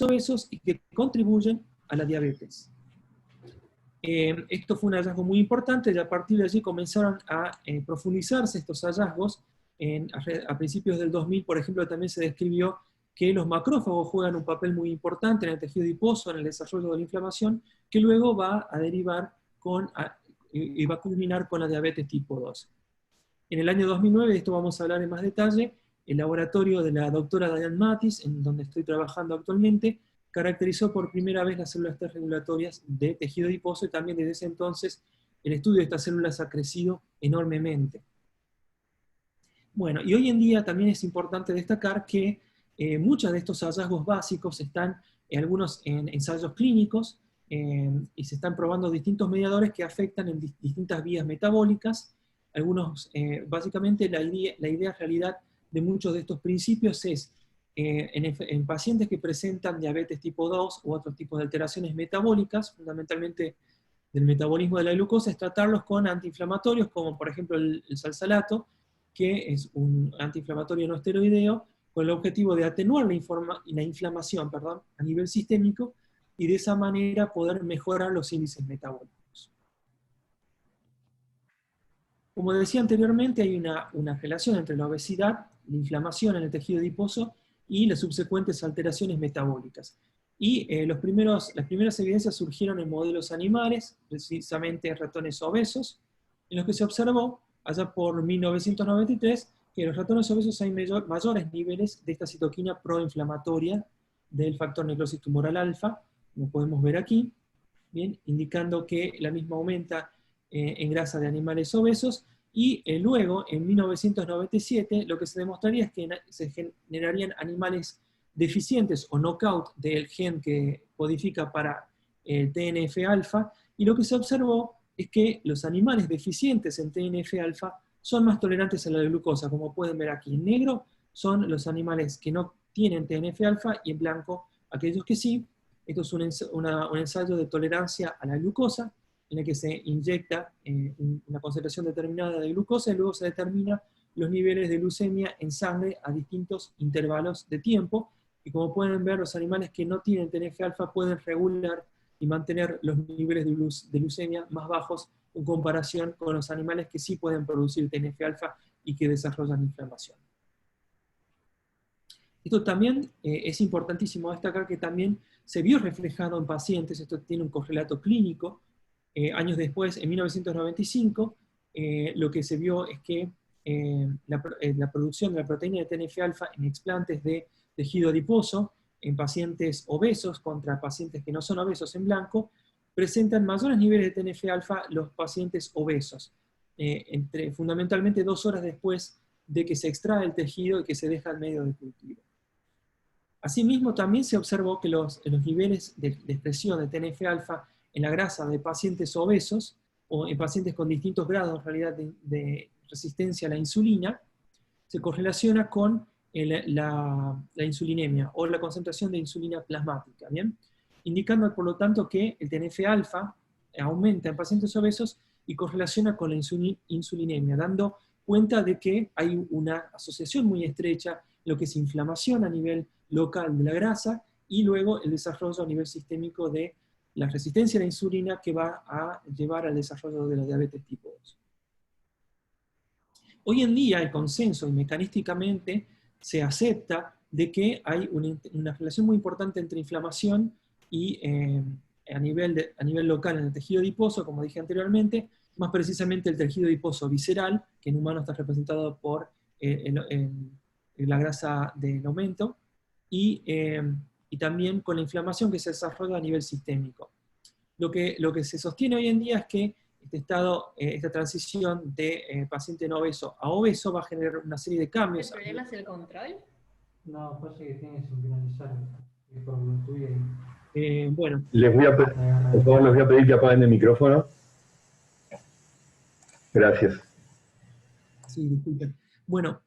obesos y que contribuyen a la diabetes. Esto fue un hallazgo muy importante y a partir de allí comenzaron a profundizarse estos hallazgos. A principios del 2000, por ejemplo, también se describió que los macrófagos juegan un papel muy importante en el tejido adiposo, en el desarrollo de la inflamación, que luego va a derivar y va a culminar con la diabetes tipo 2. En el año 2009, de esto vamos a hablar en más detalle, el laboratorio de la doctora Diane Mathis, en donde estoy trabajando actualmente, caracterizó por primera vez las células T regulatorias de tejido adiposo, y también desde ese entonces el estudio de estas células ha crecido enormemente. Bueno, y hoy en día también es importante destacar que muchos de estos hallazgos básicos están algunos en ensayos clínicos, y se están probando distintos mediadores que afectan en distintas vías metabólicas. Algunos, básicamente la idea en realidad de muchos de estos principios es, en pacientes que presentan diabetes tipo 2 u otros tipos de alteraciones metabólicas, fundamentalmente del metabolismo de la glucosa, es tratarlos con antiinflamatorios, como por ejemplo el salsalato, que es un antiinflamatorio no esteroideo, con el objetivo de atenuar la inflamación a nivel sistémico, y de esa manera poder mejorar los índices metabólicos. Como decía anteriormente, hay una relación entre la obesidad, la inflamación en el tejido adiposo y las subsecuentes alteraciones metabólicas. Y las primeras evidencias surgieron en modelos animales, precisamente en ratones obesos, en los que se observó, allá por 1993, que en los ratones obesos hay mayores niveles de esta citoquina proinflamatoria del factor necrosis tumoral alfa, como podemos ver aquí, bien, indicando que la misma aumenta en grasa de animales obesos, y luego, en 1997, lo que se demostraría es que se generarían animales deficientes o knockout del gen que codifica para el TNF-alfa, y lo que se observó es que los animales deficientes en TNF-alfa son más tolerantes a la glucosa, como pueden ver aquí. En negro son los animales que no tienen TNF-alfa, y en blanco aquellos que sí. Esto es un ensayo de tolerancia a la glucosa, en el que se inyecta una concentración determinada de glucosa, y luego se determina los niveles de glucemia en sangre a distintos intervalos de tiempo. Y como pueden ver, los animales que no tienen TNF-alfa pueden regular y mantener los niveles de glucemia más bajos en comparación con los animales que sí pueden producir TNF-alfa y que desarrollan inflamación. Esto también es importantísimo destacar que también se vio reflejado en pacientes, esto tiene un correlato clínico. Años después, en 1995, lo que se vio es que la producción de la proteína de TNF-alfa en explantes de tejido adiposo, en pacientes obesos contra pacientes que no son obesos en blanco, presentan mayores niveles de TNF-alfa los pacientes obesos, fundamentalmente 2 horas después de que se extrae el tejido y que se deja el medio de cultivo. Asimismo, también se observó que los niveles de expresión de TNF-alfa en la grasa de pacientes obesos, o en pacientes con distintos grados en realidad de resistencia a la insulina, se correlaciona con la insulinemia, o la concentración de insulina plasmática, ¿bien? Indicando, por lo tanto, que el TNF-alfa aumenta en pacientes obesos y correlaciona con la insulinemia, dando cuenta de que hay una asociación muy estrecha en lo que es inflamación a nivel local de la grasa, y luego el desarrollo a nivel sistémico de la resistencia a la insulina, que va a llevar al desarrollo de la diabetes tipo 2. Hoy en día el consenso, y mecanísticamente se acepta, de que hay una relación muy importante entre inflamación y a nivel local en el tejido adiposo, como dije anteriormente, más precisamente el tejido adiposo visceral, que en humanos está representado por la grasa del aumento, y también con la inflamación que se desarrolla a nivel sistémico. Lo que se sostiene hoy en día es que esta transición de paciente no obeso a obeso va a generar una serie de cambios. ¿El problema es el control? No, parece que tiene que sincronizar por Bluetooth Bueno. Por favor, les voy a pedir que apaguen el micrófono. Gracias. Sí, disculpen. Bueno,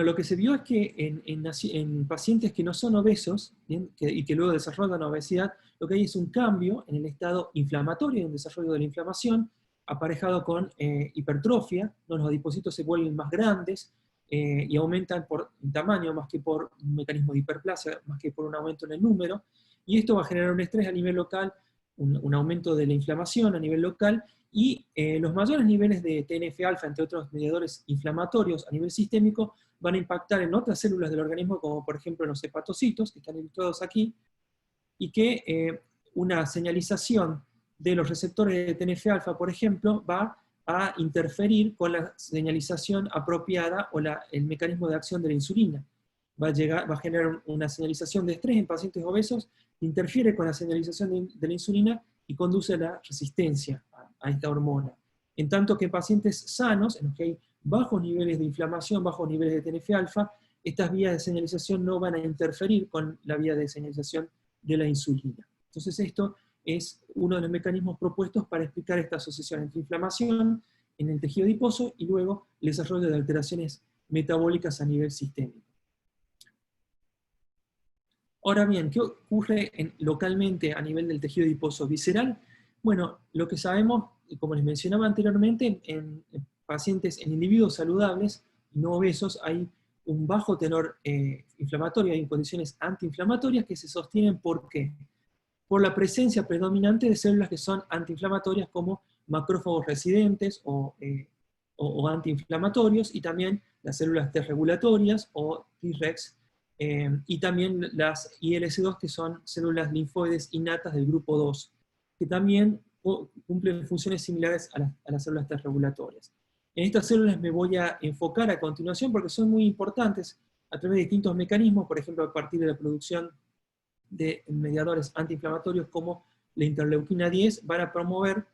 lo que se vio es que en pacientes que no son obesos, ¿bien? Y que luego desarrollan obesidad, lo que hay es un cambio en el estado inflamatorio, en el desarrollo de la inflamación, aparejado con hipertrofia, ¿no? Los adipocitos se vuelven más grandes, y aumentan por tamaño más que por un mecanismo de hiperplasia, más que por un aumento en el número, y esto va a generar un estrés a nivel local, un aumento de la inflamación a nivel local, y los mayores niveles de TNF-alfa, entre otros mediadores inflamatorios a nivel sistémico, van a impactar en otras células del organismo, como por ejemplo en los hepatocitos, que están ilustrados aquí, y que una señalización de los receptores de TNF-alfa, por ejemplo, va a interferir con la señalización apropiada o el mecanismo de acción de la insulina. Va a generar una señalización de estrés en pacientes obesos, que interfiere con la señalización de la insulina y conduce a la resistencia a esta hormona. En tanto que en pacientes sanos, en los que hay bajos niveles de inflamación, bajos niveles de TNF-alfa, estas vías de señalización no van a interferir con la vía de señalización de la insulina. Entonces esto es uno de los mecanismos propuestos para explicar esta asociación entre inflamación en el tejido adiposo y luego el desarrollo de alteraciones metabólicas a nivel sistémico. Ahora bien, ¿qué ocurre localmente a nivel del tejido adiposo visceral? Bueno, lo que sabemos, como les mencionaba anteriormente, en pacientes, en individuos saludables y no obesos, hay un bajo tenor inflamatorio, hay condiciones antiinflamatorias que se sostienen, ¿por qué? Por la presencia predominante de células que son antiinflamatorias como macrófagos residentes o antiinflamatorios, y también las células T regulatorias o Tregs, y también las ILC2, que son células linfoides innatas del grupo 2, que también cumplen funciones similares a las células T regulatorias. En estas células me voy a enfocar a continuación porque son muy importantes a través de distintos mecanismos, por ejemplo a partir de la producción de mediadores antiinflamatorios como la interleuquina 10, van a promover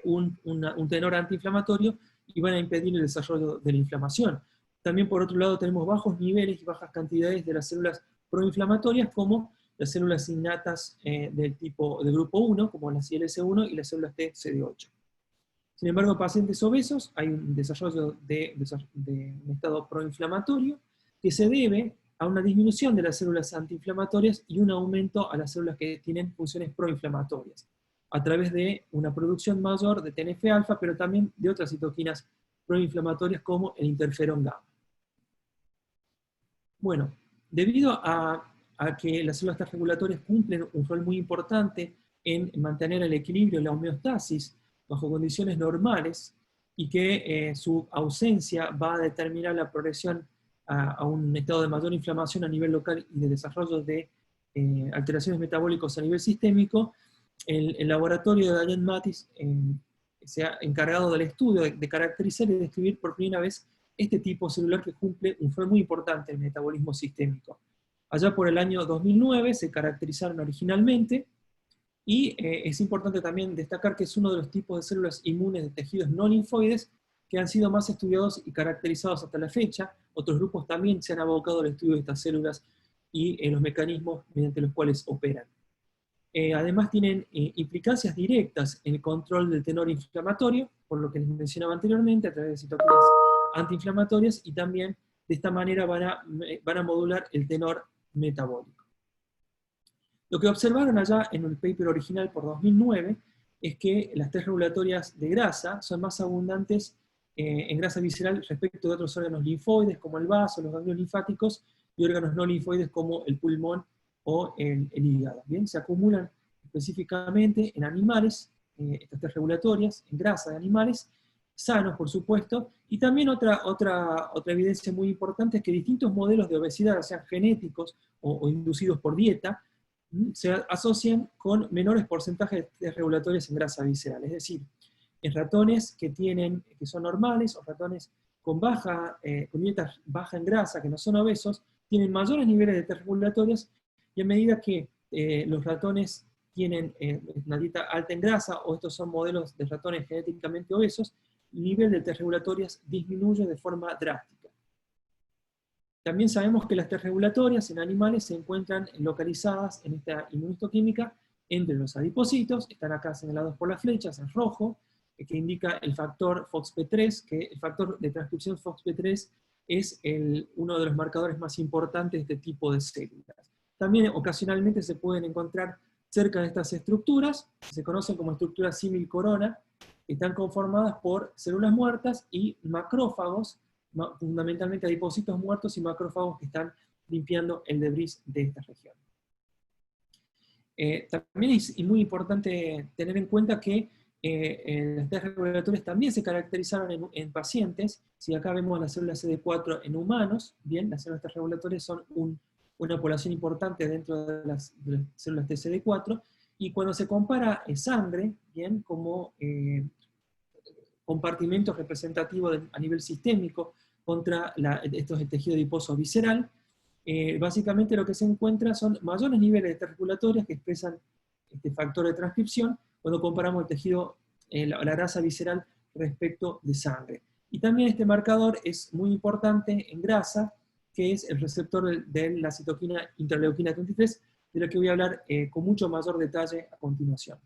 un tenor antiinflamatorio y van a impedir el desarrollo de la inflamación. También por otro lado tenemos bajos niveles y bajas cantidades de las células proinflamatorias como las células innatas del grupo 1, como las ILC1 y las células T CD8. Sin embargo, en pacientes obesos hay un desarrollo de un estado proinflamatorio que se debe a una disminución de las células antiinflamatorias y un aumento a las células que tienen funciones proinflamatorias, a través de una producción mayor de TNF-alfa, pero también de otras citoquinas proinflamatorias como el interferón gamma. Bueno, debido a que las células T regulatorias cumplen un rol muy importante en mantener el equilibrio y la homeostasis bajo condiciones normales, y que su ausencia va a determinar la progresión a un estado de mayor inflamación a nivel local y de desarrollo de alteraciones metabólicas a nivel sistémico, el laboratorio de Diane Mattis se ha encargado del estudio de caracterizar y describir por primera vez este tipo celular que cumple un rol muy importante en el metabolismo sistémico. Allá por el año 2009 se caracterizaron originalmente, y es importante también destacar que es uno de los tipos de células inmunes de tejidos no linfoides que han sido más estudiados y caracterizados hasta la fecha. Otros grupos también se han abocado al estudio de estas células y los mecanismos mediante los cuales operan. Además tienen implicancias directas en el control del tenor inflamatorio, por lo que les mencionaba anteriormente, a través de citoquinas antiinflamatorias, y también de esta manera van a modular el tenor metabólico. Lo que observaron allá en el paper original por 2009 es que las T regulatorias de grasa son más abundantes en grasa visceral respecto de otros órganos linfoides como el vaso, los ganglios linfáticos, y órganos no linfoides como el pulmón o el hígado. ¿Bien? Se acumulan específicamente en animales, estas T regulatorias, en grasa de animales, sanos por supuesto, y también otra evidencia muy importante es que distintos modelos de obesidad, ya sean genéticos o inducidos por dieta, se asocian con menores porcentajes de regulatorios en grasa visceral. Es decir, en ratones que son normales, o ratones con dieta baja en grasa, que no son obesos, tienen mayores niveles de T regulatorios, y a medida que los ratones tienen una dieta alta en grasa, o estos son modelos de ratones genéticamente obesos, el nivel de T regulatorias disminuye de forma drástica. También sabemos que las T regulatorias en animales se encuentran localizadas en esta inmunistoquímica entre los adipocitos, están acá señalados por las flechas en rojo, que indica el factor FOXP3, que el factor de transcripción FOXP3 es uno de los marcadores más importantes de este tipo de células. También ocasionalmente se pueden encontrar cerca de estas estructuras, que se conocen como estructuras símil corona, que están conformadas por células muertas y macrófagos fundamentalmente adipocitos muertos y macrófagos que están limpiando el debris de esta región. También es muy importante tener en cuenta que las T regulatorias también se caracterizaron en pacientes. Si acá vemos las células CD4 en humanos, bien, las células T regulatorias son una población importante dentro de las células TCD4, y cuando se compara sangre, bien, como compartimento representativo a nivel sistémico contra estos tejidos adiposos visceral, básicamente lo que se encuentra son mayores niveles de T regulatorias que expresan este factor de transcripción cuando comparamos el tejido, la grasa visceral respecto de sangre. Y también este marcador es muy importante en grasa, que es el receptor de la citoquina interleuquina 33, de la que voy a hablar con mucho mayor detalle a continuación.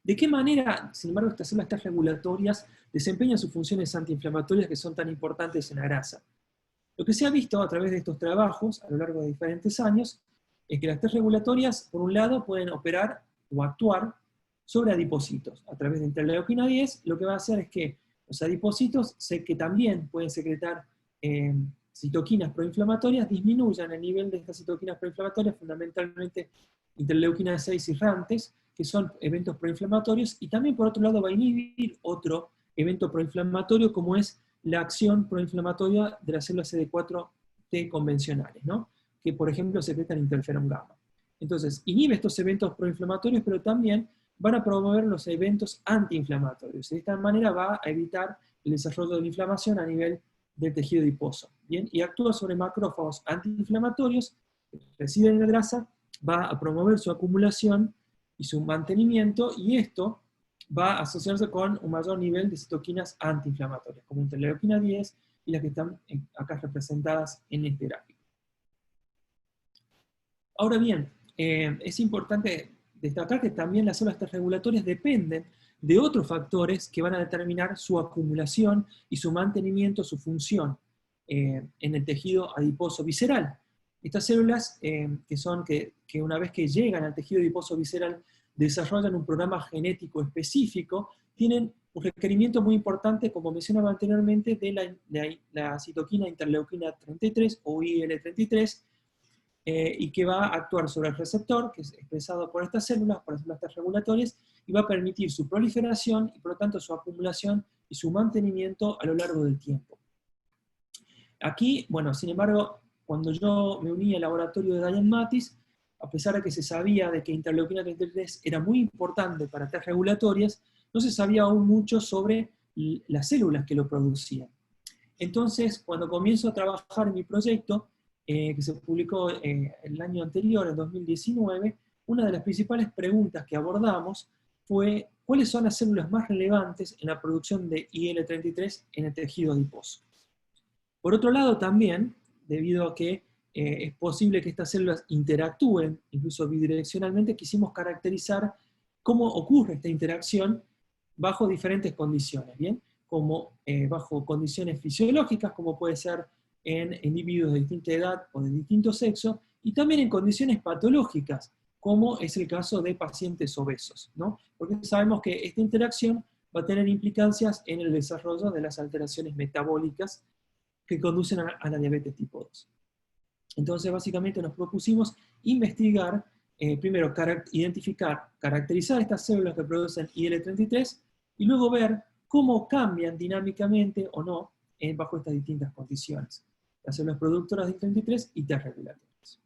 ¿De qué manera, sin embargo, estas células T regulatorias desempeñan sus funciones antiinflamatorias que son tan importantes en la grasa? Lo que se ha visto a través de estos trabajos, a lo largo de diferentes años, es que las T regulatorias, por un lado, pueden operar o actuar sobre adipocitos. A través de interleuquina 10, lo que va a hacer es que los adipocitos, que también pueden secretar citoquinas proinflamatorias, disminuyan el nivel de estas citoquinas proinflamatorias, fundamentalmente interleuquina 6 y RANTES, que son eventos proinflamatorios, y también por otro lado va a inhibir otro evento proinflamatorio, como es la acción proinflamatoria de las células CD4T convencionales, ¿no? Que por ejemplo secretan interferón gamma. Entonces, inhibe estos eventos proinflamatorios, pero también van a promover los eventos antiinflamatorios. De esta manera va a evitar el desarrollo de la inflamación a nivel del tejido adiposo. ¿Bien? Y actúa sobre macrófagos antiinflamatorios que residen en la grasa, va a promover su acumulación y su mantenimiento, y esto va a asociarse con un mayor nivel de citoquinas antiinflamatorias, como interleuquina 10 y las que están acá representadas en este gráfico. Ahora bien, es importante destacar que también las células T regulatorias dependen de otros factores que van a determinar su acumulación y su mantenimiento, su función en el tejido adiposo visceral. Estas células, que una vez que llegan al tejido adiposo visceral, desarrollan un programa genético específico, tienen un requerimiento muy importante, como mencionaba anteriormente, de la citoquina interleuquina 33 o IL-33, y que va a actuar sobre el receptor, que es expresado por estas células, por las células T regulatorias, y va a permitir su proliferación, y por lo tanto su acumulación y su mantenimiento a lo largo del tiempo. Aquí, bueno, sin embargo, cuando yo me uní al laboratorio de Diane Mattis, a pesar de que se sabía de que interleuquina 33 era muy importante para T regulatorias, no se sabía aún mucho sobre las células que lo producían. Entonces, cuando comienzo a trabajar en mi proyecto, que se publicó el año anterior, en 2019, una de las principales preguntas que abordamos fue cuáles son las células más relevantes en la producción de IL-33 en el tejido adiposo. Por otro lado también, debido a que es posible que estas células interactúen, incluso bidireccionalmente, quisimos caracterizar cómo ocurre esta interacción bajo diferentes condiciones, ¿bien? Como bajo condiciones fisiológicas, como puede ser en individuos de distinta edad o de distinto sexo, y también en condiciones patológicas, como es el caso de pacientes obesos, ¿no? Porque sabemos que esta interacción va a tener implicancias en el desarrollo de las alteraciones metabólicas que conducen a la diabetes tipo 2. Entonces, básicamente nos propusimos investigar, primero identificar, caracterizar estas células que producen IL-33, y luego ver cómo cambian dinámicamente o no bajo estas distintas condiciones. Las células productoras de IL-33 y T regulatorias.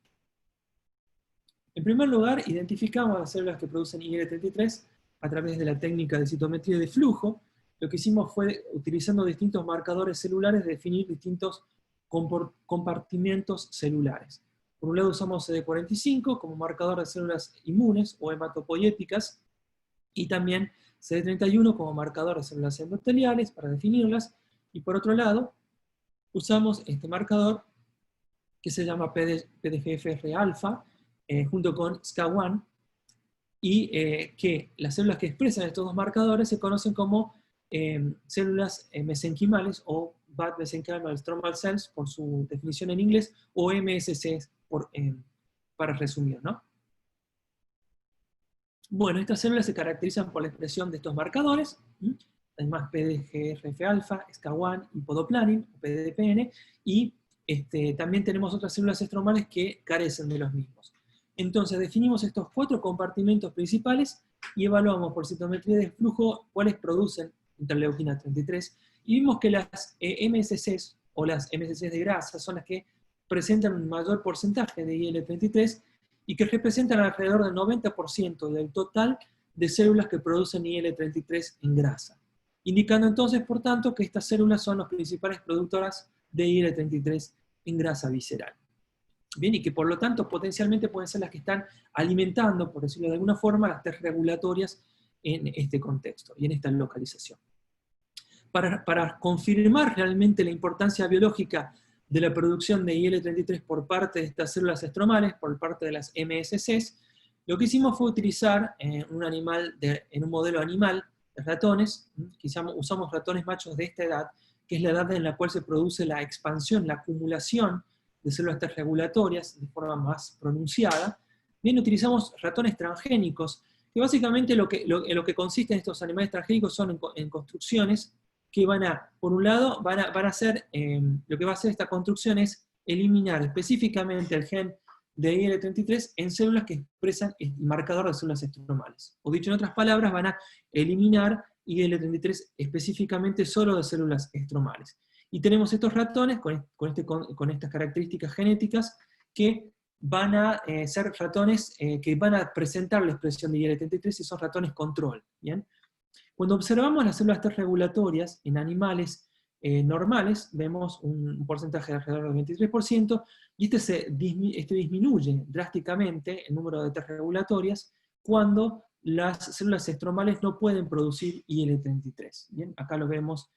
En primer lugar, identificamos las células que producen IL-33 a través de la técnica de citometría de flujo. Lo que hicimos fue, utilizando distintos marcadores celulares, definir distintos compartimentos celulares. Por un lado usamos CD45 como marcador de células inmunes o hematopoyéticas, y también CD31 como marcador de células endoteliales para definirlas, y por otro lado usamos este marcador que se llama PDGFR-alfa, junto con SCA1, y que las células que expresan estos dos marcadores se conocen como células mesenquimales o Bad Mesenchymal Stromal Cells, por su definición en inglés, o MSC para resumir, ¿no? Bueno, estas células se caracterizan por la expresión de estos marcadores, además PDGFR-alfa, SCA1 y podoplanin, o PDPN, y también tenemos otras células estromales que carecen de los mismos. Entonces definimos estos 4 compartimentos principales y evaluamos por citometría de flujo cuáles producen interleuquina 33, y vimos que las MSCs, o las MSCs de grasa, son las que presentan un mayor porcentaje de IL-33 y que representan alrededor del 90% del total de células que producen IL-33 en grasa, indicando entonces, por tanto, que estas células son las principales productoras de IL-33 en grasa visceral. Bien, y que por lo tanto potencialmente pueden ser las que están alimentando, por decirlo de alguna forma, las T regulatorias en este contexto y en esta localización. Para confirmar realmente la importancia biológica de la producción de IL-33 por parte de estas células estromales, por parte de las MSCs, lo que hicimos fue utilizar en un modelo animal de ratones, usamos ratones machos de esta edad, que es la edad en la cual se produce la expansión, la acumulación de células T regulatorias de forma más pronunciada. Bien, utilizamos ratones transgénicos, que básicamente lo que consiste en estos animales transgénicos son en construcciones que van a, por un lado, van a hacer, lo que va a hacer esta construcción es eliminar específicamente el gen de IL-33 en células que expresan el marcador de células estromales. O dicho en otras palabras, van a eliminar IL-33 específicamente solo de células estromales. Y tenemos estos ratones con estas características genéticas que van a ser ratones que van a presentar la expresión de IL-33 y son ratones control. ¿Bien? Cuando observamos las células T regulatorias en animales normales, vemos un porcentaje de alrededor del 23%, y este disminuye drásticamente el número de T regulatorias cuando las células estromales no pueden producir IL-33. ¿Bien? Acá lo vemos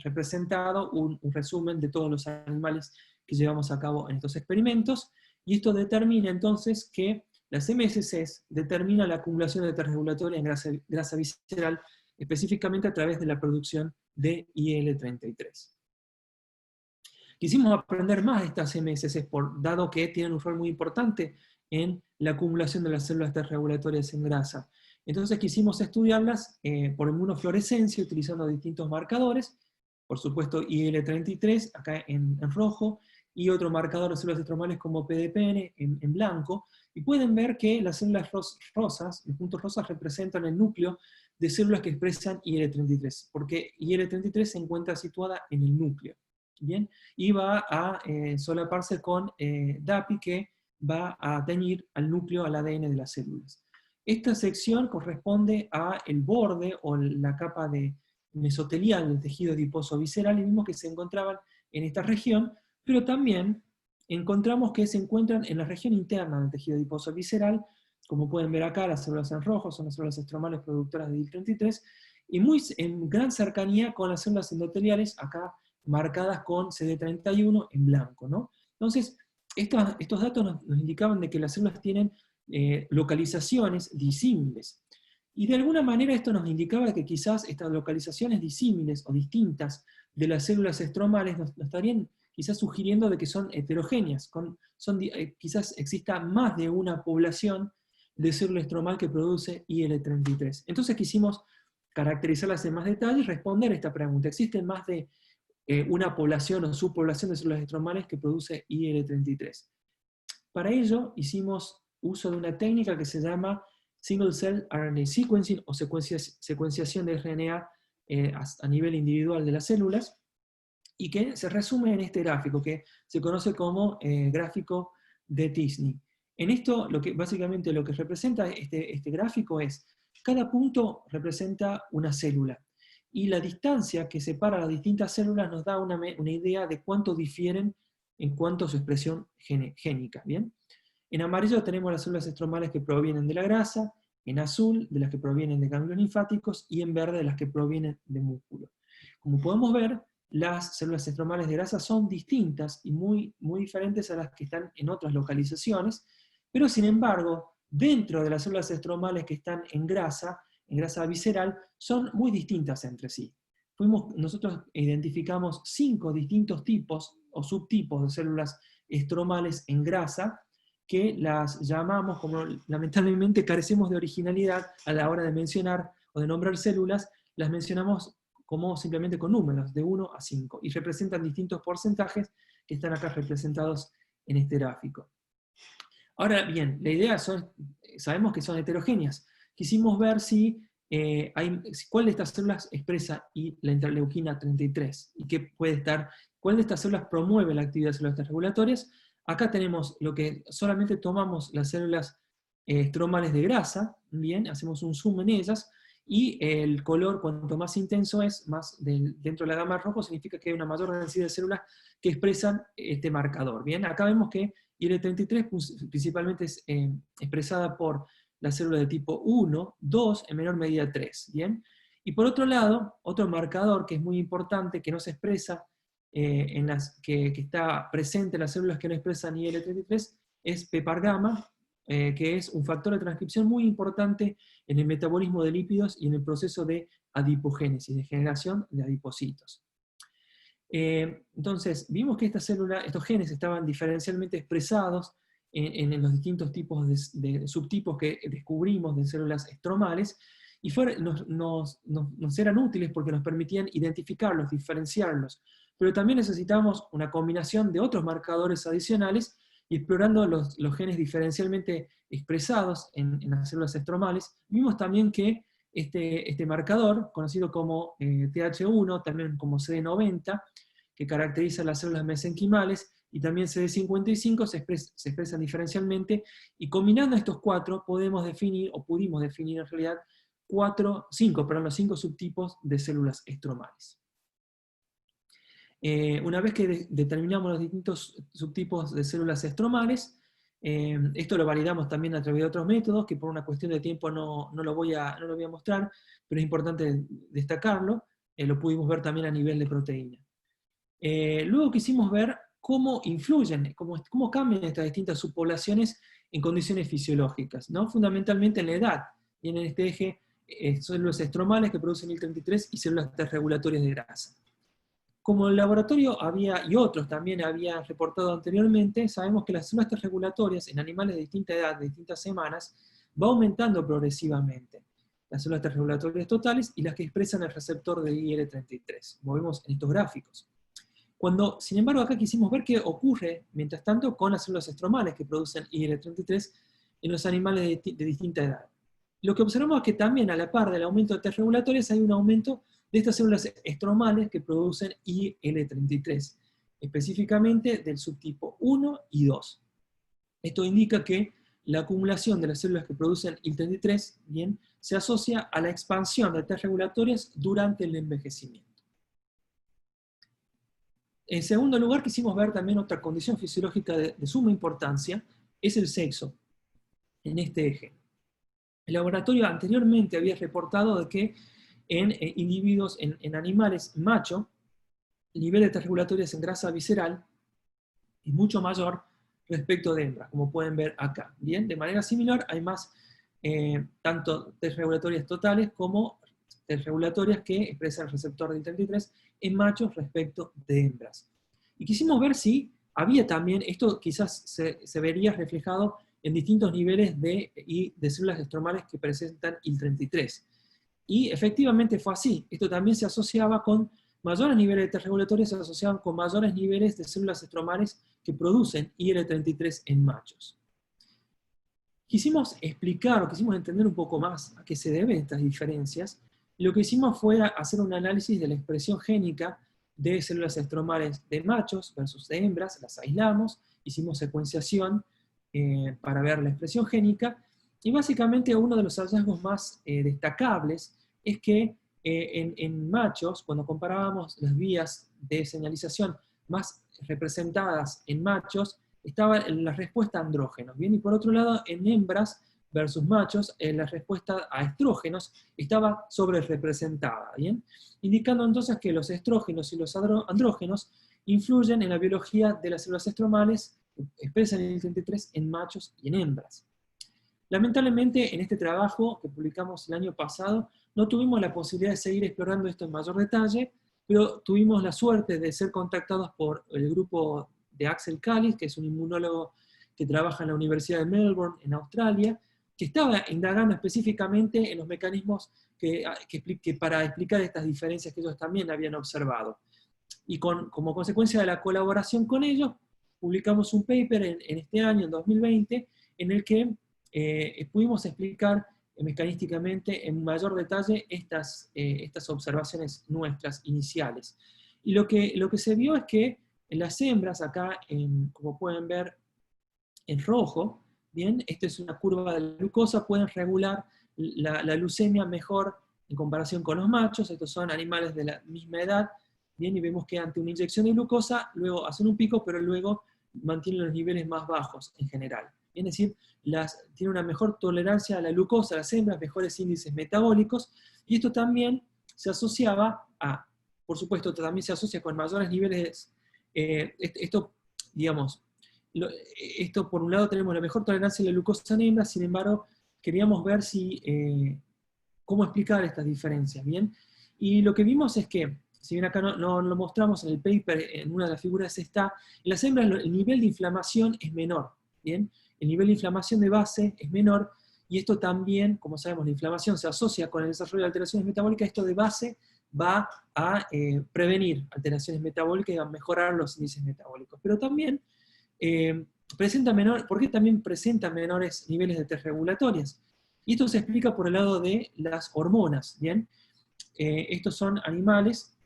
representado, un resumen de todos los animales que llevamos a cabo en estos experimentos, y esto determina entonces que las MSCs determinan la acumulación de T regulatoria en grasa visceral, específicamente a través de la producción de IL-33. Quisimos aprender más de estas MSCs, dado que tienen un rol muy importante en la acumulación de las células T regulatorias en grasa. Entonces quisimos estudiarlas por inmunofluorescencia, utilizando distintos marcadores, por supuesto IL-33, acá en rojo, y otro marcador de células estromales como PDPN en blanco, y pueden ver que las células rosas, los puntos rosas representan el núcleo de células que expresan IL-33, porque IL-33 se encuentra situada en el núcleo, ¿bien? Y va a solaparse con DAPI, que va a teñir al núcleo, al ADN de las células. Esta sección corresponde a el borde o la capa mesotelial del tejido adiposo visceral, y vimos que se encontraban en esta región, pero también encontramos que se encuentran en la región interna del tejido adiposo visceral. Como pueden ver acá, las células en rojo son las células estromales productoras de IL-33, y en gran cercanía con las células endoteliales, acá marcadas con CD31 en blanco, ¿no? Entonces, estos datos nos indicaban de que las células tienen localizaciones disímiles. Y de alguna manera esto nos indicaba que quizás estas localizaciones disímiles o distintas de las células estromales nos estarían quizás sugiriendo de que son heterogéneas, quizás exista más de una población de célula estromal que produce IL-33. Entonces quisimos caracterizarlas en más detalle y responder esta pregunta. ¿Existen más de una población o subpoblación de células estromales que produce IL-33? Para ello hicimos uso de una técnica que se llama Single Cell RNA Sequencing, o secuenciación de RNA a nivel individual de las células, y que se resume en este gráfico, que se conoce como gráfico de Tisney. En esto, básicamente lo que representa este gráfico es, cada punto representa una célula, y la distancia que separa las distintas células nos da una idea de cuánto difieren en cuanto a su expresión génica. ¿Bien? En amarillo tenemos las células estromales que provienen de la grasa, en azul de las que provienen de ganglios linfáticos, y en verde de las que provienen de músculo. Como podemos ver, las células estromales de grasa son distintas y muy diferentes a las que están en otras localizaciones, pero sin embargo, dentro de las células estromales que están en grasa visceral, son muy distintas entre sí. Nosotros identificamos 5 distintos tipos o subtipos de células estromales en grasa, que las llamamos, como lamentablemente carecemos de originalidad a la hora de mencionar o de nombrar células, las mencionamos como simplemente con números, de 1 a 5, y representan distintos porcentajes que están acá representados en este gráfico. Ahora bien, la idea sabemos que son heterogéneas. Quisimos ver cuál de estas células expresa la interleuquina 33, y cuál de estas células promueve la actividad de células regulatorias. Acá tenemos lo que solamente tomamos las células estromales de grasa, bien, hacemos un zoom en ellas, y el color, cuanto más intenso es, más dentro de la gama rojo, significa que hay una mayor densidad de células que expresan este marcador. Bien, acá vemos que IL-33 principalmente es expresada por la célula de tipo 1, 2, en menor medida 3. ¿Bien? Y por otro lado, otro marcador que es muy importante, que no se expresa, que está presente en las células que no expresan IL-33, es PPAR-gamma, que es un factor de transcripción muy importante en el metabolismo de lípidos y en el proceso de adipogénesis, de generación de adipocitos. Entonces, vimos que estos genes estaban diferencialmente expresados en los distintos tipos de subtipos que descubrimos de células estromales, y nos eran útiles porque nos permitían identificarlos, diferenciarlos, pero también necesitamos una combinación de otros marcadores adicionales, y explorando los genes diferencialmente expresados en las células estromales, vimos también que este marcador, conocido como TH1, también como CD90, que caracteriza las células mesenquimales, y también CD55 se expresan diferencialmente, y combinando estos cuatro pudimos definir en realidad los cinco subtipos de células estromales. Una vez que determinamos los distintos subtipos de células estromales, esto lo validamos también a través de otros métodos, que por una cuestión de tiempo no lo voy a mostrar, pero es importante destacarlo. Lo pudimos ver también a nivel de proteína. Luego quisimos ver cómo influyen, cómo cambian estas distintas subpoblaciones en condiciones fisiológicas, ¿no? Fundamentalmente en la edad, y en este eje células estromales que producen IL-33 y células regulatorias de grasa. Como el laboratorio y otros también habían reportado anteriormente, sabemos que las células regulatorias en animales de distinta edad, de distintas semanas, va aumentando progresivamente. Las células regulatorias totales y las que expresan el receptor de IL-33, como vemos en estos gráficos. Sin embargo, acá quisimos ver qué ocurre, mientras tanto, con las células estromales que producen IL-33 en los animales de distinta edad. Lo que observamos es que también, a la par del aumento de T regulatorias, hay un aumento de estas células estromales que producen IL-33, específicamente del subtipo 1 y 2. Esto indica que la acumulación de las células que producen IL-33 bien, se asocia a la expansión de T regulatorias durante el envejecimiento. En segundo lugar, quisimos ver también otra condición fisiológica de suma importancia, es el sexo, en este eje. El laboratorio anteriormente había reportado de que en individuos, en animales macho, el nivel de T regulatorias en grasa visceral es mucho mayor respecto de hembras, como pueden ver acá. Bien, de manera similar hay más tanto T regulatorias totales como T regulatorias que expresan el receptor del IL-33 en machos respecto de hembras. Y quisimos ver si había también, esto quizás se vería reflejado en distintos niveles de células estromales que presentan IL-33. Y efectivamente fue así. Esto también se asociaba con mayores niveles de T regulatorias, se asociaban con mayores niveles de células estromales que producen IL-33 en machos. Quisimos explicar, o quisimos entender un poco más a qué se deben estas diferencias, y lo que hicimos fue hacer un análisis de la expresión génica de células estromales de machos versus de hembras, las aislamos, hicimos secuenciación para ver la expresión génica, y básicamente uno de los hallazgos más destacables es que en machos, cuando comparábamos las vías de señalización más representadas en machos, estaba la respuesta a andrógenos, ¿bien? Y por otro lado, en hembras versus machos, la respuesta a estrógenos estaba sobre representada, ¿bien? Indicando entonces que los estrógenos y los andrógenos influyen en la biología de las células estromales, expresan el IL-33 en machos y en hembras. Lamentablemente, en este trabajo que publicamos el año pasado, no tuvimos la posibilidad de seguir explorando esto en mayor detalle, pero tuvimos la suerte de ser contactados por el grupo de Axel Callis, que es un inmunólogo que trabaja en la Universidad de Melbourne, en Australia, que estaba indagando específicamente en los mecanismos que para explicar estas diferencias que ellos también habían observado. Y como consecuencia de la colaboración con ellos, publicamos un paper en este año, en 2020, en el que pudimos explicar mecanísticamente en mayor detalle estas observaciones nuestras iniciales. Y lo que se vio es que en las hembras, acá, como pueden ver en rojo, bien, esta es una curva de la glucosa, pueden regular la leucemia mejor en comparación con los machos. Estos son animales de la misma edad, bien, y vemos que ante una inyección de glucosa, luego hacen un pico, pero luego mantienen los niveles más bajos en general. Es decir, tienen una mejor tolerancia a la glucosa, las hembras, mejores índices metabólicos, y esto también se asociaba por supuesto, también se asocia con mayores niveles, esto por un lado tenemos la mejor tolerancia a la glucosa en hembras, sin embargo, queríamos ver cómo explicar estas diferencias, ¿bien? Y lo que vimos es que, si bien acá no lo mostramos en el paper, en una de las figuras está, en las hembras el nivel de inflamación es menor, ¿bien? El nivel de inflamación de base es menor, y esto también, como sabemos, la inflamación se asocia con el desarrollo de alteraciones metabólicas, esto de base va a prevenir alteraciones metabólicas y a mejorar los índices metabólicos. Pero también ¿por qué también presenta menores niveles de T regulatorias? Y esto se explica por el lado de las hormonas, ¿bien? Estos son animales,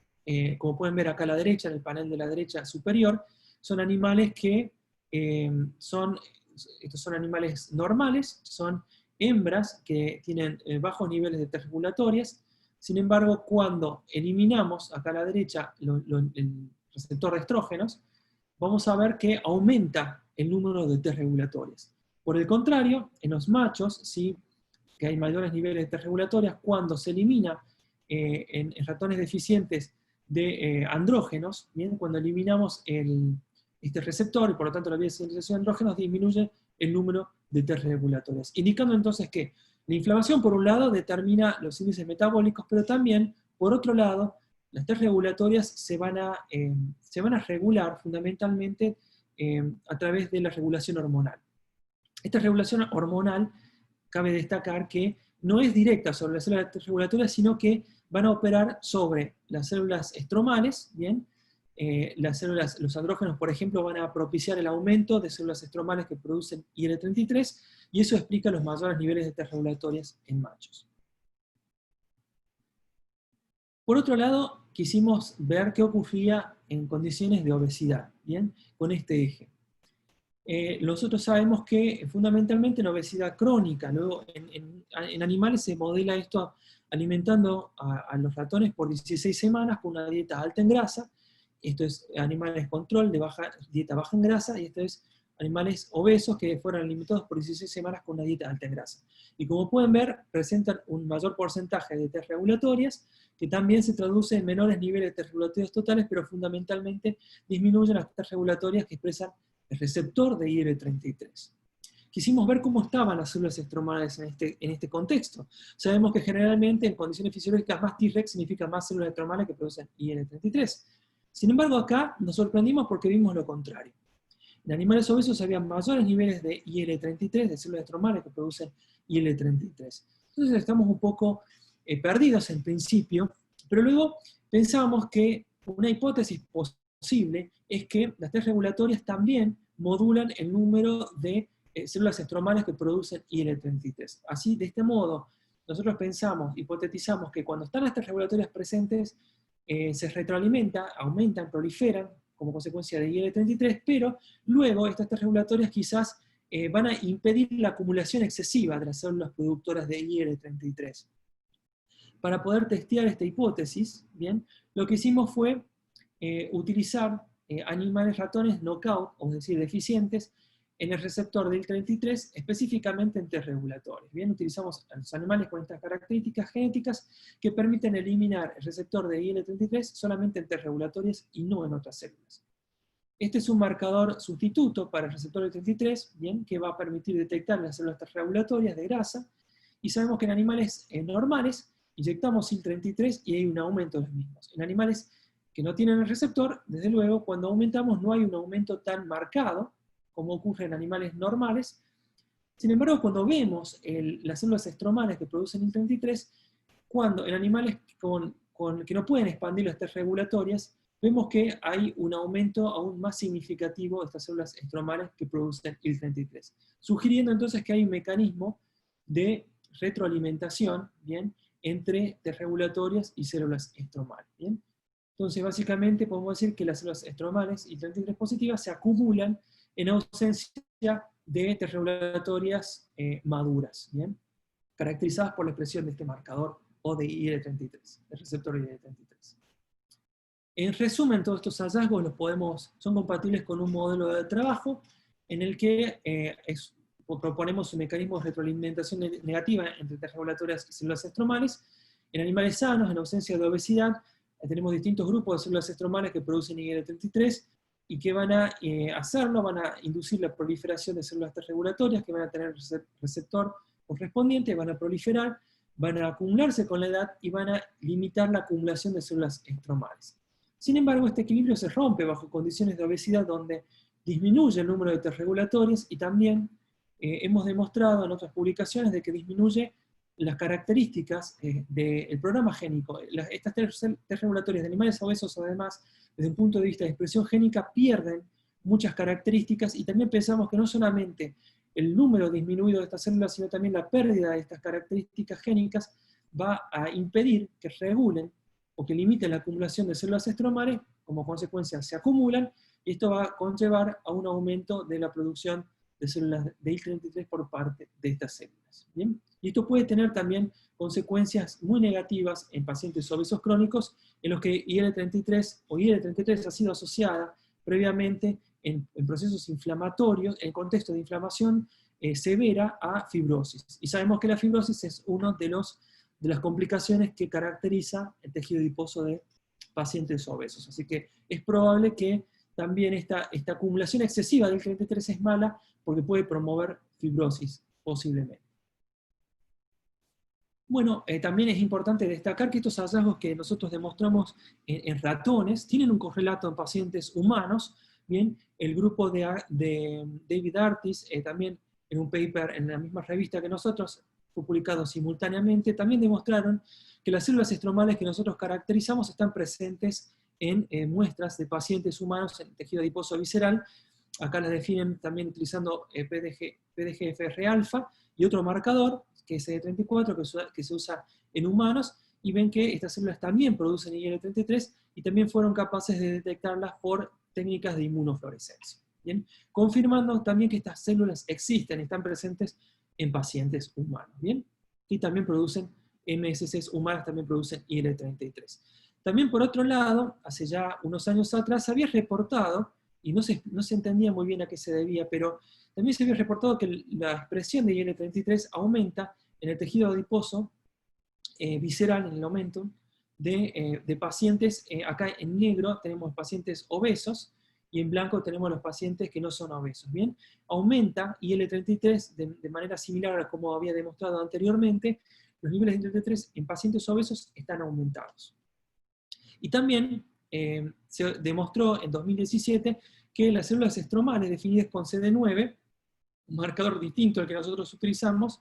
como pueden ver acá a la derecha, en el panel de la derecha superior, son animales que estos son animales normales, son hembras que tienen bajos niveles de T regulatorias. Sin embargo, cuando eliminamos acá a la derecha el receptor de estrógenos, vamos a ver que aumenta el número de T regulatorias. Por el contrario, en los machos, sí que hay mayores niveles de T regulatorias, cuando se elimina en ratones deficientes de andrógenos, ¿bien? Cuando eliminamos este receptor, y por lo tanto la vía de sintetización de andrógenos, disminuye el número de T regulatorias. Indicando entonces que la inflamación, por un lado, determina los índices metabólicos, pero también, por otro lado, las T regulatorias se van a regular fundamentalmente a través de la regulación hormonal. Esta regulación hormonal, cabe destacar que no es directa sobre las células T regulatorias, sino que van a operar sobre las células estromales, ¿bien? Los andrógenos, por ejemplo, van a propiciar el aumento de células estromales que producen IL-33, y eso explica los mayores niveles de T regulatorias en machos. Por otro lado, quisimos ver qué ocurría en condiciones de obesidad, ¿bien? Con este eje. Nosotros sabemos que fundamentalmente en obesidad crónica, luego en animales se modela esto alimentando a los ratones por 16 semanas con una dieta alta en grasa. Esto es animales control de dieta baja en grasa, y esto es animales obesos que fueron alimentados por 16 semanas con una dieta alta en grasa. Y como pueden ver, presentan un mayor porcentaje de T regulatorias, que también se traduce en menores niveles de T regulatorias totales, pero fundamentalmente disminuyen las T regulatorias que expresan el receptor de IL-33. Quisimos ver cómo estaban las células estromales en este contexto. Sabemos que generalmente en condiciones fisiológicas más T-rex significa más células estromales que producen IL-33. Sin embargo, acá nos sorprendimos porque vimos lo contrario. En animales obesos había mayores niveles de IL-33, de células estromales que producen IL-33. Entonces estamos un poco perdidos en principio, pero luego pensábamos que una hipótesis posible es que las T regulatorias también modulan el número de células estromales que producen IL-33. Así, de este modo, nosotros hipotetizamos que cuando están las T regulatorias presentes, se retroalimenta, aumentan, proliferan como consecuencia de IL-33, pero luego estas T regulatorias quizás van a impedir la acumulación excesiva de las células productoras de IL-33. Para poder testear esta hipótesis, ¿bien? Lo que hicimos fue utilizar animales ratones knockout, es decir, deficientes, en el receptor del IL-33, específicamente en T regulatorios. Bien, utilizamos a los animales con estas características genéticas que permiten eliminar el receptor de IL-33 solamente en T regulatorios y no en otras células. Este es un marcador sustituto para el receptor del IL-33, bien, que va a permitir detectar las células T regulatorias de grasa, y sabemos que en animales normales inyectamos IL-33 y hay un aumento de los mismos. En animales que no tienen el receptor, desde luego, cuando aumentamos no hay un aumento tan marcado como ocurre en animales normales, Sin embargo, cuando vemos las células estromales que producen IL-33, cuando en animales que no pueden expandir las T regulatorias, vemos que hay un aumento aún más significativo de estas células estromales que producen IL-33, sugiriendo entonces que hay un mecanismo de retroalimentación, ¿bien?, entre T regulatorias y células estromales, ¿bien? Entonces, básicamente podemos decir que las células estromales IL-33 positivas se acumulan en ausencia de T regulatorias maduras, ¿bien?, caracterizadas por la expresión de este marcador o de IL-33, el receptor IL-33. En resumen, todos estos hallazgos son compatibles con un modelo de trabajo en el que proponemos un mecanismo de retroalimentación negativa entre T regulatorias y células estromales. En animales sanos, en ausencia de obesidad, tenemos distintos grupos de células estromales que producen IL-33 y que van a van a inducir la proliferación de células T regulatorias que van a tener receptor correspondiente, van a proliferar, van a acumularse con la edad y van a limitar la acumulación de células estromales. Sin embargo, este equilibrio se rompe bajo condiciones de obesidad donde disminuye el número de T regulatorias y también hemos demostrado en otras publicaciones de que disminuye las características del programa génico. Estas T regulatorias de animales obesos, además, desde un punto de vista de expresión génica, pierden muchas características, y también pensamos que no solamente el número disminuido de estas células, sino también la pérdida de estas características génicas va a impedir que regulen o que limiten la acumulación de células estromales, como consecuencia se acumulan, y esto va a conllevar a un aumento de la producción de células de IL-33 por parte de estas células. ¿Bien? Y esto puede tener también consecuencias muy negativas en pacientes obesos crónicos, en los que IL-33 o IL-33 ha sido asociada previamente en procesos inflamatorios, en contexto de inflamación severa, a fibrosis. Y sabemos que la fibrosis es una de las complicaciones que caracteriza el tejido adiposo de pacientes obesos. Así que es probable que también esta acumulación excesiva del IL-33 es mala, porque puede promover fibrosis, posiblemente. Bueno, también es importante destacar que estos hallazgos que nosotros demostramos en ratones tienen un correlato en pacientes humanos. Bien, el grupo de David Artis, también en un paper en la misma revista que nosotros, fue publicado simultáneamente, también demostraron que las células estromales que nosotros caracterizamos están presentes en muestras de pacientes humanos en tejido adiposo visceral. Acá las definen también utilizando PDGFR-alfa y otro marcador, que es CD34, que se usa en humanos, y ven que estas células también producen IL-33 y también fueron capaces de detectarlas por técnicas de inmunofluorescencia. ¿Bien? Confirmando también que estas células existen y están presentes en pacientes humanos. ¿Bien? Y también producen MSCs humanas, también producen IL-33. También, por otro lado, hace ya unos años atrás se había reportado, y no se entendía muy bien a qué se debía, pero también se había reportado que la expresión de IL-33 aumenta en el tejido adiposo visceral, en el aumento de pacientes. Acá en negro tenemos pacientes obesos, y en blanco tenemos los pacientes que no son obesos. ¿Bien? Aumenta IL-33 de manera similar a como había demostrado anteriormente. Los niveles de IL-33 en pacientes obesos están aumentados. Y también se demostró en 2017 que las células estromales definidas con CD9, un marcador distinto al que nosotros utilizamos,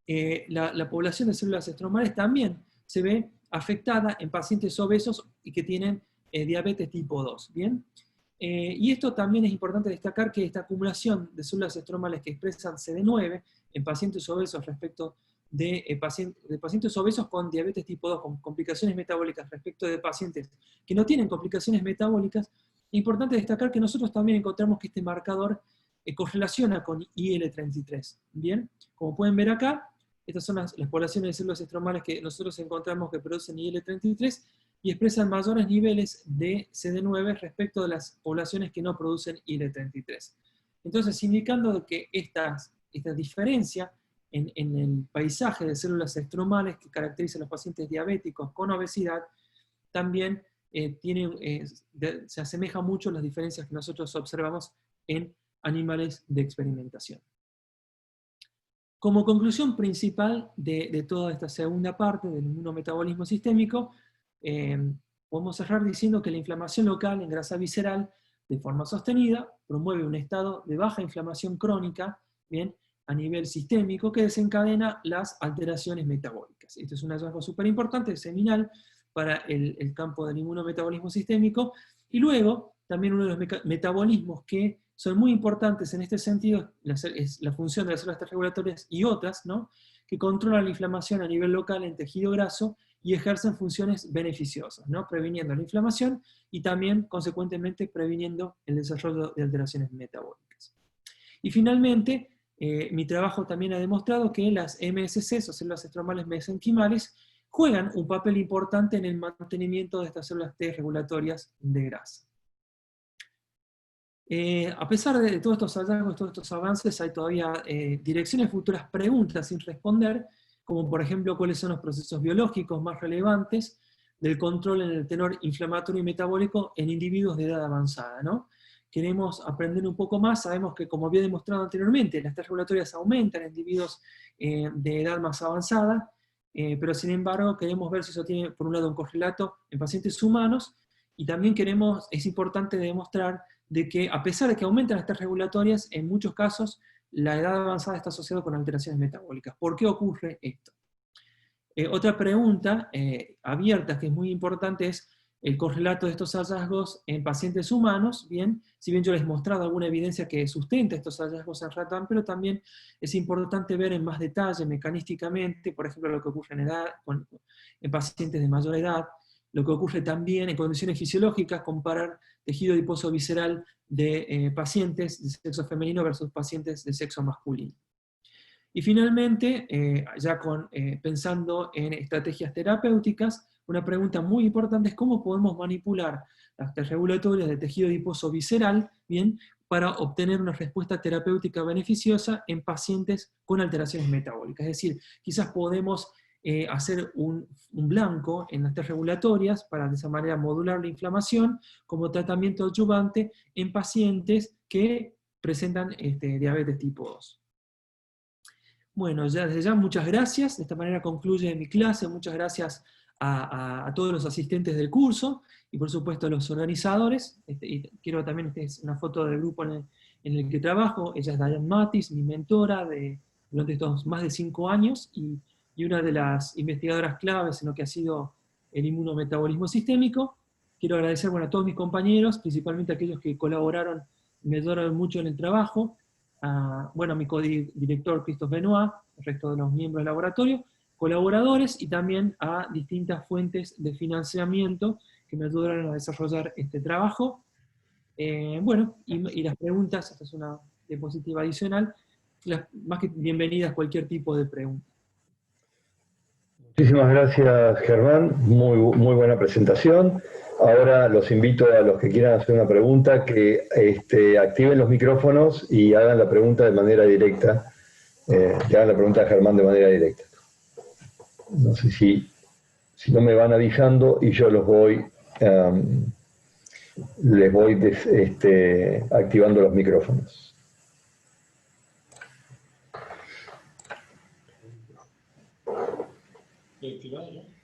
la población de células estromales también se ve afectada en pacientes obesos y que tienen diabetes tipo 2. ¿Bien? Y esto también es importante destacar, que esta acumulación de células estromales que expresan CD9 en pacientes obesos respecto de pacientes obesos con diabetes tipo 2, con complicaciones metabólicas, respecto de pacientes que no tienen complicaciones metabólicas, es importante destacar que nosotros también encontramos que este marcador correlaciona con IL-33. ¿Bien? Como pueden ver acá, estas son las poblaciones de células estromales que nosotros encontramos que producen IL-33 y expresan mayores niveles de CD9 respecto de las poblaciones que no producen IL-33. Entonces, indicando que esta diferencia en el paisaje de células estromales que caracteriza a los pacientes diabéticos con obesidad, también se asemeja mucho a las diferencias que nosotros observamos en animales de experimentación. Como conclusión principal de toda esta segunda parte del inmunometabolismo sistémico, podemos cerrar diciendo que la inflamación local en grasa visceral, de forma sostenida, promueve un estado de baja inflamación crónica bien, a nivel sistémico, que desencadena las alteraciones metabólicas. Este es un hallazgo súper importante, seminal, para el campo del inmunometabolismo sistémico. Y luego, también uno de los metabolismos que son muy importantes en este sentido es la función de las células T regulatorias y otras, ¿no?, que controlan la inflamación a nivel local en tejido graso y ejercen funciones beneficiosas, ¿no?, previniendo la inflamación y también, consecuentemente, previniendo el desarrollo de alteraciones metabólicas. Y finalmente, mi trabajo también ha demostrado que las MSCs, o células estromales mesenquimales, juegan un papel importante en el mantenimiento de estas células T regulatorias de grasa. A pesar de todos estos hallazgos, todos estos avances, hay todavía direcciones futuras preguntas sin responder, como por ejemplo cuáles son los procesos biológicos más relevantes del control en el tenor inflamatorio y metabólico en individuos de edad avanzada, ¿no? Queremos aprender un poco más, sabemos que, como había demostrado anteriormente, las T regulatorias aumentan en individuos de edad más avanzada, pero sin embargo queremos ver si eso tiene, por un lado, un correlato en pacientes humanos, y también es importante demostrar de que, a pesar de que aumentan las T regulatorias, en muchos casos la edad avanzada está asociada con alteraciones metabólicas. ¿Por qué ocurre esto? Otra pregunta abierta que es muy importante es el correlato de estos hallazgos en pacientes humanos. Bien, si bien yo les he mostrado alguna evidencia que sustenta estos hallazgos en ratón, pero también es importante ver en más detalle, mecanísticamente, por ejemplo, lo que ocurre en pacientes de mayor edad, lo que ocurre también en condiciones fisiológicas, comparar tejido adiposo visceral de pacientes de sexo femenino versus pacientes de sexo masculino. Y finalmente, ya pensando en estrategias terapéuticas, una pregunta muy importante es cómo podemos manipular las T regulatorias de tejido adiposo visceral, bien, para obtener una respuesta terapéutica beneficiosa en pacientes con alteraciones metabólicas. Es decir, quizás podemos hacer un blanco en las T regulatorias para de esa manera modular la inflamación como tratamiento adyuvante en pacientes que presentan diabetes tipo 2. Bueno, desde ya muchas gracias, de esta manera concluye mi clase, muchas gracias a todos los asistentes del curso, y por supuesto a los organizadores. Y quiero también, esta es una foto del grupo en el que trabajo. Ella es Diane Matis, mi mentora durante estos más de 5 años, y una de las investigadoras claves en lo que ha sido el inmunometabolismo sistémico. Quiero agradecer, bueno, a todos mis compañeros, principalmente a aquellos que colaboraron y me ayudaron mucho en el trabajo, a mi codirector Christophe Benoit, el resto de los miembros del laboratorio, colaboradores, y también a distintas fuentes de financiamiento que me ayudaron a desarrollar este trabajo. Y las preguntas, esta es una diapositiva adicional, más que bienvenidas cualquier tipo de pregunta. Muchísimas gracias, Germán. Muy buena presentación. Ahora los invito a los que quieran hacer una pregunta que activen los micrófonos y hagan la pregunta de manera directa. Que hagan la pregunta a Germán de manera directa. No sé si no me van avisando y yo les voy activando los micrófonos.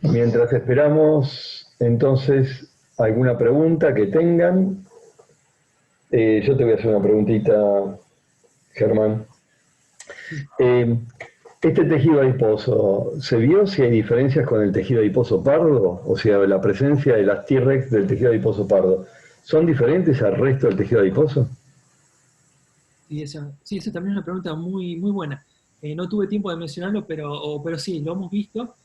Mientras esperamos, entonces, alguna pregunta que tengan. Yo te voy a hacer una preguntita, Germán. Este tejido adiposo, ¿se vio si hay diferencias con el tejido adiposo pardo? O sea, la presencia de las T-Rex del tejido adiposo pardo, ¿son diferentes al resto del tejido adiposo? Sí, esa también es una pregunta muy, muy buena. No tuve tiempo de mencionarlo, pero sí, lo hemos visto.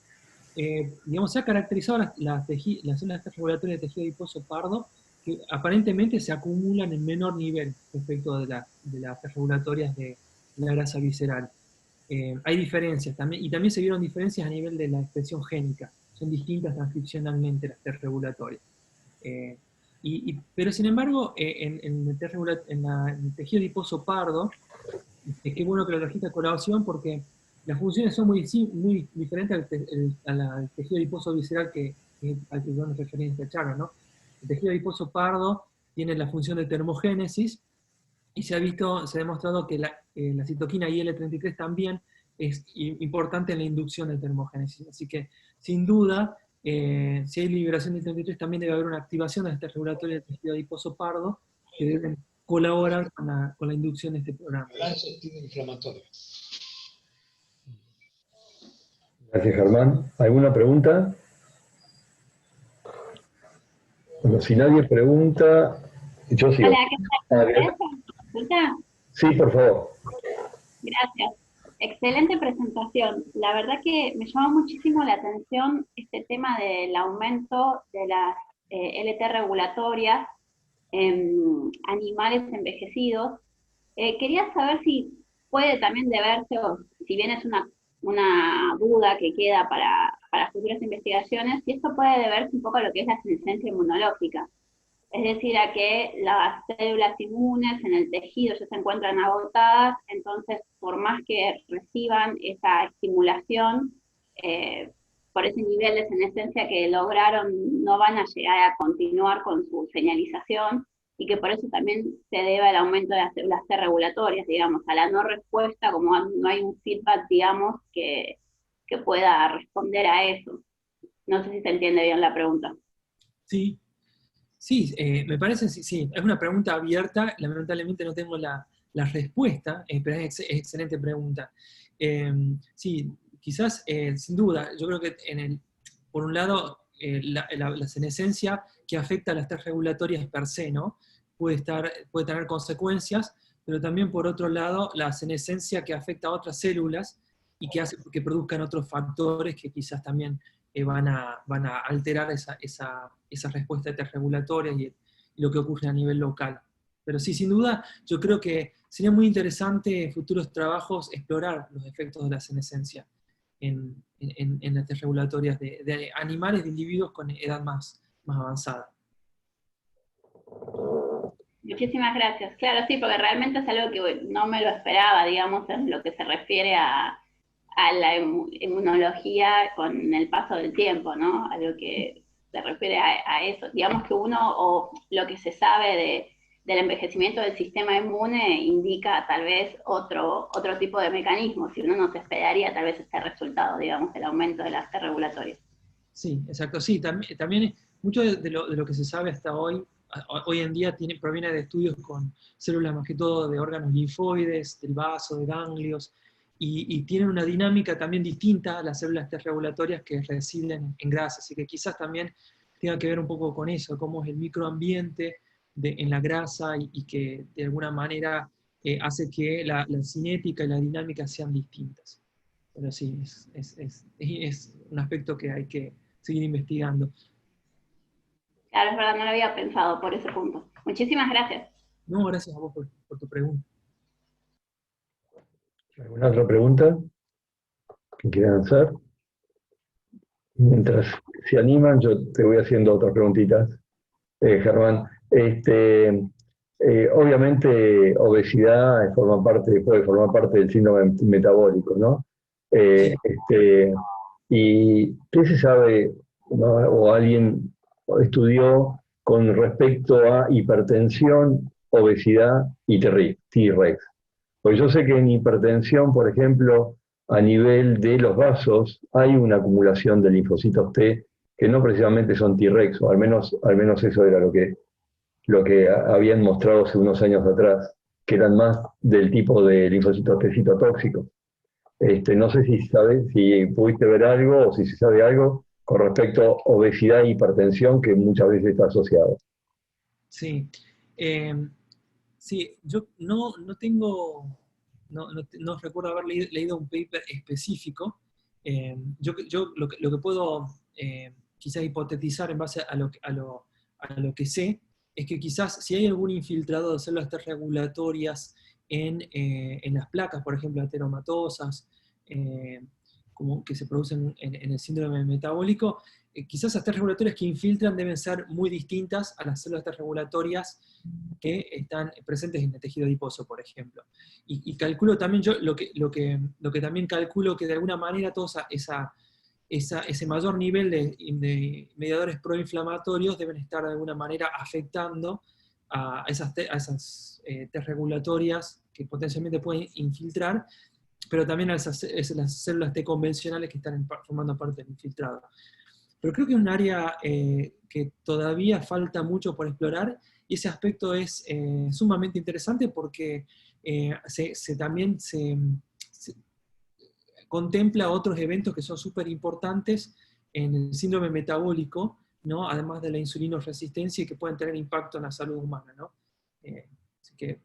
Digamos, se ha caracterizado las células regulatorias de tejido adiposo pardo, que aparentemente se acumulan en menor nivel respecto de las regulatorias de la grasa visceral. Hay diferencias también, y también se vieron diferencias a nivel de la expresión génica. Son distintas transcripcionalmente las T regulatorias. Pero sin embargo, en el tejido adiposo pardo, qué bueno que lo trajiste a colaboración, porque las funciones son muy diferentes al tejido adiposo visceral al que yo me referí en esta charla, ¿no? El tejido adiposo pardo tiene la función de termogénesis, y se ha demostrado que la citoquina IL-33 también es importante en la inducción de termogénesis. Así que, sin duda, si hay liberación de IL-33, también debe haber una activación de este regulatorio del tejido adiposo pardo, que deben colaborar con la inducción de este programa. Balance inflamatorio. Gracias, Germán. ¿Alguna pregunta? Bueno, si nadie pregunta, yo sigo. Hola, ¿qué tal? ¿Me escucha? Sí, por favor. Gracias. Excelente presentación. La verdad que me llamó muchísimo la atención este tema del aumento de las LT regulatorias en animales envejecidos. Quería saber si puede también deberse, o si bien es una duda que queda para futuras investigaciones, si esto puede deberse un poco a lo que es la senescencia inmunológica. Es decir, a que las células inmunes en el tejido ya se encuentran agotadas, entonces por más que reciban esa estimulación, por ese nivel de senescencia que lograron, no van a llegar a continuar con su señalización, y que por eso también se debe al aumento de las células T regulatorias, digamos, a la no respuesta, como no hay un feedback, digamos, que pueda responder a eso. No sé si se entiende bien la pregunta. Sí, sí, me parece, sí, es una pregunta abierta, lamentablemente no tengo la respuesta, pero es excelente pregunta. Sí, quizás, sin duda, yo creo que por un lado, la senescencia que afecta a las T regulatorias per se, ¿no? Puede tener consecuencias, pero también por otro lado, la senescencia que afecta a otras células y que hace que produzcan otros factores que quizás también van a alterar esa respuesta de T regulatorias y lo que ocurre a nivel local. Pero sí, sin duda, yo creo que sería muy interesante en futuros trabajos explorar los efectos de la senescencia en las T regulatorias de animales, de individuos con edad más avanzada. Muchísimas gracias. Claro, sí, porque realmente es algo que no me lo esperaba, digamos, en lo que se refiere a la inmunología con el paso del tiempo, ¿no? A lo que se refiere a eso. Digamos que o lo que se sabe del envejecimiento del sistema inmune indica tal vez otro tipo de mecanismo, si uno no se esperaría tal vez este resultado, digamos, del aumento de las T regulatorias. Sí, exacto, sí, también mucho de lo que se sabe hasta hoy en día proviene de estudios con células más que todo de órganos linfoides, del vaso, de ganglios, y tienen una dinámica también distinta a las células T regulatorias que residen en grasa, así que quizás también tenga que ver un poco con eso, cómo es el microambiente en la grasa y que de alguna manera hace que la cinética y la dinámica sean distintas. Pero sí, es un aspecto que hay que seguir investigando. Claro, es verdad, no lo había pensado por ese punto. Muchísimas gracias. No, gracias a vos por tu pregunta. ¿Alguna otra pregunta que quieran hacer? Mientras se animan, yo te voy haciendo otras preguntitas. Germán, obviamente obesidad puede formar parte del síndrome metabólico, ¿no? Sí. ¿Y qué se sabe, ¿no? O alguien estudió con respecto a hipertensión, obesidad y T-Rex? Pues yo sé que en hipertensión, por ejemplo, a nivel de los vasos, hay una acumulación de linfocitos T que no precisamente son T-Rex, o al menos eso era lo que habían mostrado hace unos años atrás, que eran más del tipo de linfocitos T citotóxicos. No sé si pudiste ver algo o si se sabe algo con respecto a obesidad e hipertensión, que muchas veces está asociado. Sí. Sí, yo no recuerdo haber leído un paper específico. Yo lo que puedo quizás hipotetizar en base a lo que sé, es que quizás si hay algún infiltrado de células T regulatorias en las placas, por ejemplo, ateromatosas, como que se producen en el síndrome metabólico, quizás las T regulatorias que infiltran deben ser muy distintas a las células T regulatorias que están presentes en el tejido adiposo, por ejemplo. Y calculo también yo, lo que también calculo que de alguna manera todo ese mayor nivel de mediadores proinflamatorios deben estar de alguna manera afectando a esas T regulatorias que potencialmente pueden infiltrar, pero también a las células T convencionales que están formando parte del infiltrado. Pero creo que es un área que todavía falta mucho por explorar y ese aspecto es sumamente interesante porque también se contempla otros eventos que son súper importantes en el síndrome metabólico, ¿no? Además de la insulinoresistencia y que pueden tener impacto en la salud humana, ¿no?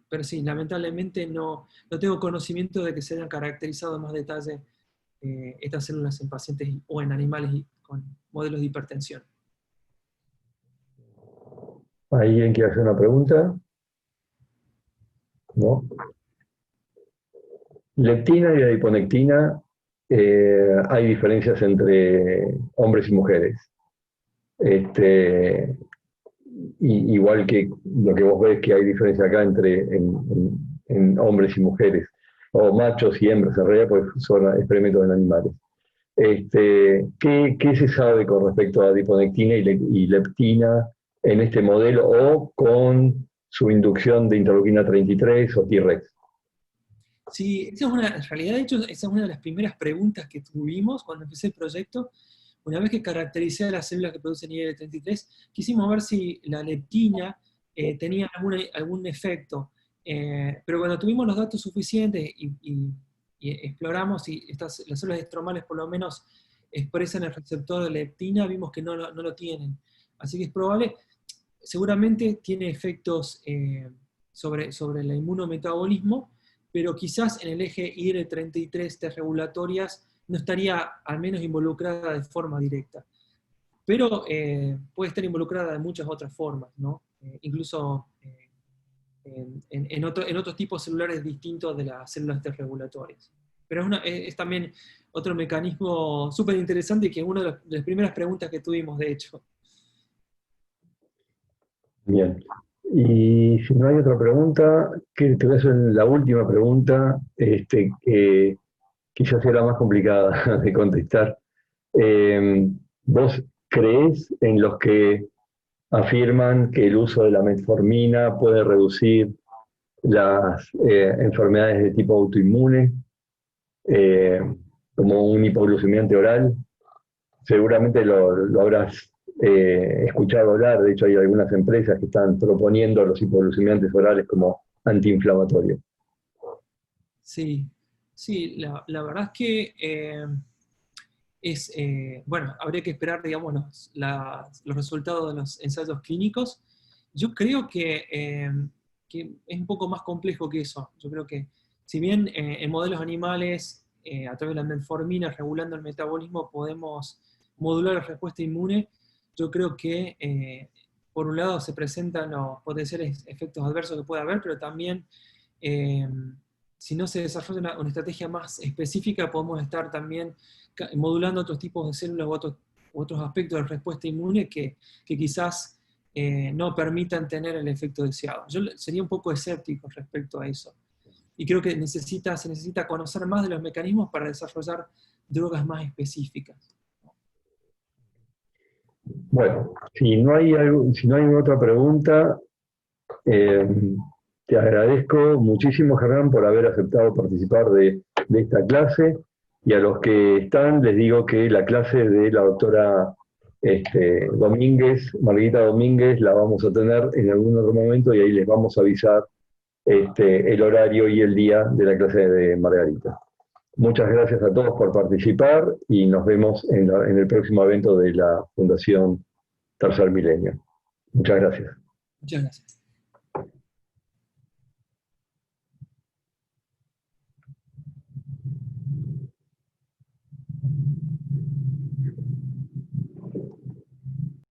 Pero sí, lamentablemente no tengo conocimiento de que se hayan caracterizado en más detalle estas células en pacientes o en animales con modelos de hipertensión. ¿Alguien quiere hacer una pregunta? ¿No? Leptina y adiponectina, hay diferencias entre hombres y mujeres. Igual que lo que vos ves que hay diferencia acá en hombres y mujeres, o machos y hembras, en realidad, pues son experimentos en animales. ¿Qué se sabe con respecto a adiponectina y leptina en este modelo o con su inducción de interleuquina 33 o T-Rex? Sí, en realidad, de hecho, esa es una de las primeras preguntas que tuvimos cuando empecé el proyecto. Una vez que caractericé a las células que producen IL-33, quisimos ver si la leptina tenía algún efecto. Pero cuando tuvimos los datos suficientes y exploramos si las células estromales por lo menos expresan el receptor de leptina, vimos que no lo tienen. Así que es probable, seguramente tiene efectos sobre el inmunometabolismo, pero quizás en el eje IL-33 T regulatorias no estaría al menos involucrada de forma directa. Pero puede estar involucrada de muchas otras formas, ¿no? Incluso en otros tipos celulares distintos de las células T regulatorias. Pero es también otro mecanismo súper interesante y que es una de las primeras preguntas que tuvimos, de hecho. Bien. Y si no hay otra pregunta, te voy a hacer la última pregunta, que quizás sea la más complicada de contestar. ¿Vos creés en los que afirman que el uso de la metformina puede reducir las enfermedades de tipo autoinmune, como un hipoglucemiante oral? Seguramente lo habrás escuchado hablar. De hecho, hay algunas empresas que están proponiendo los hipoglucemiantes orales como antiinflamatorios. Sí, la verdad es que bueno, habría que esperar, digamos, los resultados de los ensayos clínicos. Yo creo que es un poco más complejo que eso. Yo creo que, si bien en modelos animales, a través de la metformina, regulando el metabolismo, podemos modular la respuesta inmune, yo creo que, por un lado, se presentan los potenciales efectos adversos que puede haber, pero también, si no se desarrolla una estrategia más específica, podemos estar también modulando otros tipos de células u otros aspectos de respuesta inmune que quizás no permitan tener el efecto deseado. Yo sería un poco escéptico respecto a eso. Y creo que se necesita conocer más de los mecanismos para desarrollar drogas más específicas. Bueno, si no hay otra pregunta, te agradezco muchísimo, Germán, por haber aceptado participar de esta clase, y a los que están les digo que la clase de la doctora Domínguez, Margarita Domínguez, la vamos a tener en algún otro momento y ahí les vamos a avisar el horario y el día de la clase de Margarita. Muchas gracias a todos por participar y nos vemos en el próximo evento de la Fundación Tercer Milenio. Muchas gracias. Muchas gracias.